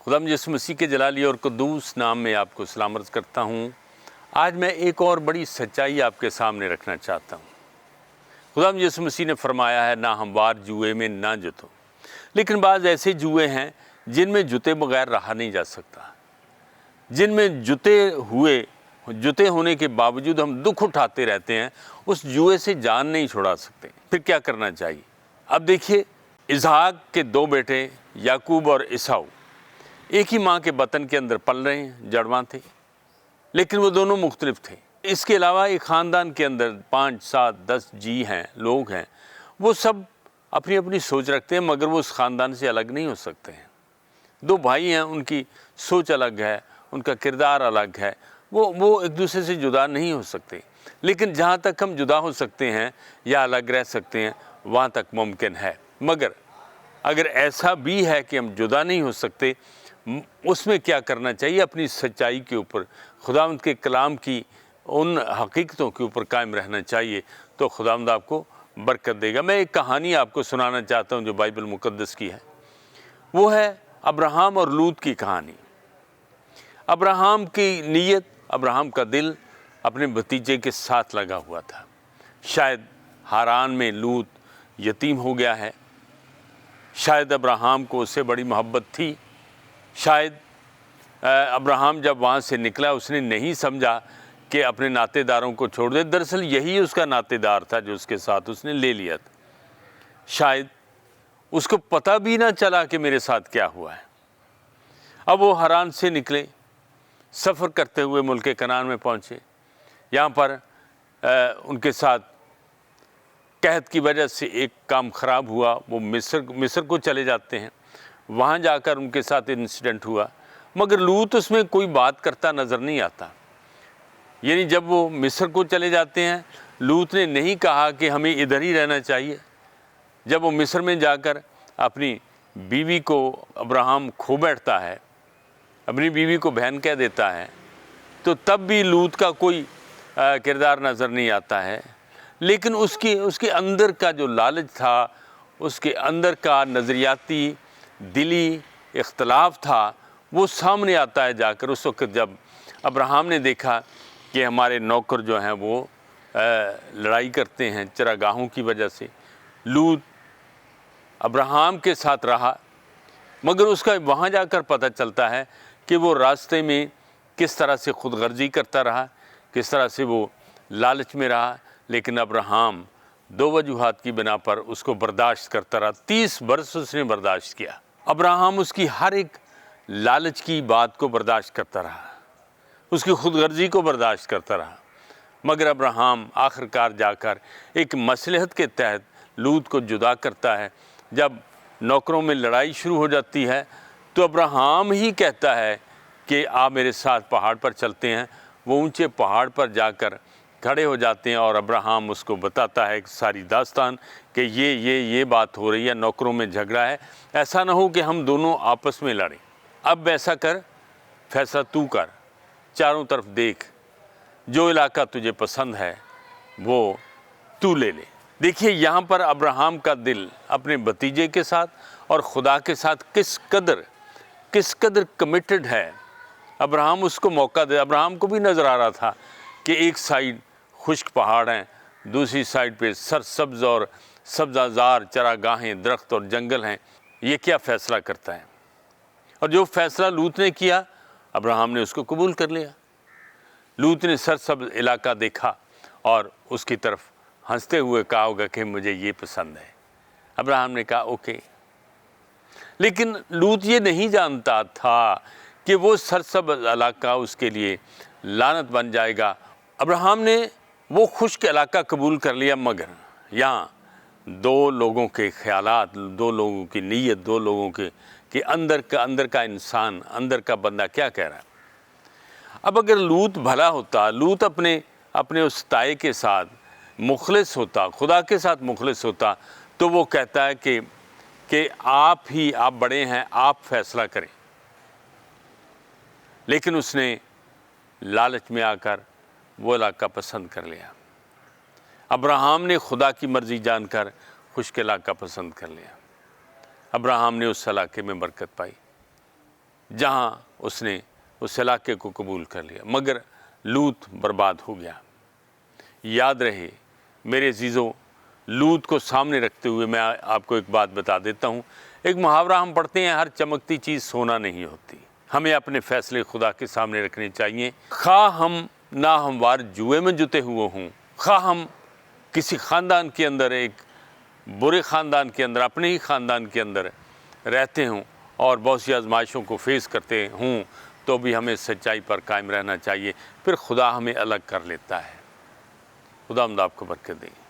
खुदावंद यीशु मसीह के जलाली और कुद्दूस नाम में आपको सलाम अर्ज़ करता हूँ। आज मैं एक और बड़ी सच्चाई आपके सामने रखना चाहता हूँ। खुदावंद यीशु मसीह ने फरमाया है, ना हमवार जुए में ना जुतो। लेकिन बाज़ ऐसे जुए हैं जिनमें जुते बगैर रहा नहीं जा सकता, जिनमें जुते होने के बावजूद हम दुख उठाते रहते हैं, उस जुए से जान नहीं छुड़ा सकते। फिर क्या करना चाहिए? अब देखिए, इसहाक के दो बेटे याकूब और ईसाऊ एक ही माँ के बतन के अंदर पल रहे हैं, जड़वां थे, लेकिन वो दोनों मुख्तलिफ थे। इसके अलावा एक ख़ानदान के अंदर 5, 7, 10 जी हैं, लोग हैं, वो सब अपनी अपनी सोच रखते हैं, मगर वो उस ख़ानदान से अलग नहीं हो सकते हैं। दो भाई हैं, उनकी सोच अलग है, उनका किरदार अलग है, वो एक दूसरे से जुदा नहीं हो सकते। लेकिन जहाँ तक हम जुदा हो सकते हैं या अलग रह सकते हैं, वहाँ तक मुमकिन है। मगर अगर ऐसा भी है कि हम जुदा नहीं हो सकते, उसमें क्या करना चाहिए? अपनी सच्चाई के ऊपर, खुदावंद के कलाम की उन हकीकतों के ऊपर कायम रहना चाहिए, तो खुदावंद आपको बरकत देगा। मैं एक कहानी आपको सुनाना चाहता हूँ जो बाइबल मुक़द्दस की है। वो है अब्राहम और लूत की कहानी। अब्राहम की नीयत, अब्राहम का दिल अपने भतीजे के साथ लगा हुआ था। शायद हारान में लूत यतीम हो गया है, शायद अब्राहम को उससे बड़ी मोहब्बत थी, शायद अब्राहम जब वहाँ से निकला उसने नहीं समझा कि अपने नातेदारों को छोड़ दे। दरअसल यही उसका नातेदार था जो उसके साथ उसने ले लिया था। शायद उसको पता भी ना चला कि मेरे साथ क्या हुआ है। अब वो हारान से निकले, सफ़र करते हुए मुल्क कनान में पहुँचे। यहाँ पर उनके साथ कहत की वजह से एक काम ख़राब हुआ, वो मिस्र को चले जाते हैं। वहाँ जाकर उनके साथ इंसिडेंट हुआ, मगर लूत उसमें कोई बात करता नज़र नहीं आता। यानी जब वो मिस्र को चले जाते हैं, लूत ने नहीं कहा कि हमें इधर ही रहना चाहिए। जब वो मिस्र में जाकर अपनी बीवी को अब्राहम खो बैठता है, अपनी बीवी को बहन कह देता है, तो तब भी लूत का कोई किरदार नज़र नहीं आता है। लेकिन उसके अंदर का जो लालच था, उसके अंदर का नज़रियाती दिली इख्तलाफ था, वो सामने आता है जाकर उस वक्त जब अब्राहम ने देखा कि हमारे नौकर जो हैं वो लड़ाई करते हैं चरागाहों की वजह से। लूत अब्राहम के साथ रहा, मगर उसका वहाँ जाकर पता चलता है कि वो रास्ते में किस तरह से खुदगर्जी करता रहा, किस तरह से वो लालच में रहा। लेकिन अब्राहम दो वजूहात की बिना पर उसको बर्दाश्त करता रहा। 30 बरस उसने बर्दाश्त किया। अब्राहम उसकी हर एक लालच की बात को बर्दाश्त करता रहा, उसकी खुदगर्जी को बर्दाश्त करता रहा। मगर अब्राहम आखिरकार जाकर एक मसलहत के तहत लूत को जुदा करता है। जब नौकरों में लड़ाई शुरू हो जाती है तो अब्राहम ही कहता है कि आप मेरे साथ पहाड़ पर चलते हैं। वो ऊंचे पहाड़ पर जाकर खड़े हो जाते हैं और अब्राहम उसको बताता है सारी दास्तान कि ये बात हो रही है, नौकरों में झगड़ा है, ऐसा ना हो कि हम दोनों आपस में लड़ें। अब ऐसा कर, फैसला तू कर, चारों तरफ देख, जो इलाका तुझे पसंद है वो तू ले ले। देखिए यहाँ पर अब्राहम का दिल अपने भतीजे के साथ और खुदा के साथ किस कदर कमिटेड है। अब्राहम उसको मौका दे। अब्राहम को भी नज़र आ रहा था कि एक साइड खुश्क पहाड़ हैं, दूसरी साइड पे सरसब्ज़ और सब्ज़ाज़ार चरागाहें, दरख्त और जंगल हैं। ये क्या फ़ैसला करता है? और जो फ़ैसला लूत ने किया, अब्राहम ने उसको कबूल कर लिया। लूत ने सरसब्ज़ इलाका देखा और उसकी तरफ हंसते हुए कहा होगा कि मुझे ये पसंद है। अब्राहम ने कहा ओके। लेकिन लूत ये नहीं जानता था कि वो सरसब्ज़ इलाका उसके लिए लानत बन जाएगा। अब्राहम ने वो खुश्क इलाका कबूल कर लिया, मगर यहाँ दो लोगों के ख़यालात, दो लोगों की नीयत, दो लोगों के अंदर का इंसान, अंदर का बंदा क्या कह रहा है। अब अगर लूत भला होता, लूत अपने उस ताए के साथ मुखलिस होता, खुदा के साथ मुखलिस होता, तो वो कहता है कि आप बड़े हैं, आप फैसला करें। लेकिन उसने लालच में आकर वो इलाका पसंद कर लिया। अब्राहम ने खुदा की मर्ज़ी जानकर खुश्क इलाका पसंद कर लिया। अब्राहम ने उस इलाके में बरकत पाई। جہاں اس نے اس علاقے کو قبول کر لیا، مگر لوط برباد ہو گیا۔ یاد رہے میرے عزیزوں، لوط کو سامنے رکھتے ہوئے میں آپ کو ایک بات بتا دیتا ہوں۔ ایک محاورہ ہم پڑھتے ہیں، ہر چمکتی چیز سونا نہیں ہوتی۔ ہمیں اپنے فیصلے خدا کے سامنے رکھنے چاہیے، خواہ ہم ناہموار جوئے میں جتے ہوئے ہوں، خواہ ہم کسی خاندان کے اندر، ایک برے خاندان کے اندر، اپنے ہی خاندان کے اندر رہتے ہوں اور بہت سی آزمائشوں کو فیس کرتے ہوں، تو بھی ہمیں سچائی پر قائم رہنا چاہیے، پھر خدا ہمیں الگ کر لیتا ہے۔ خدا آپ کو برکت دے۔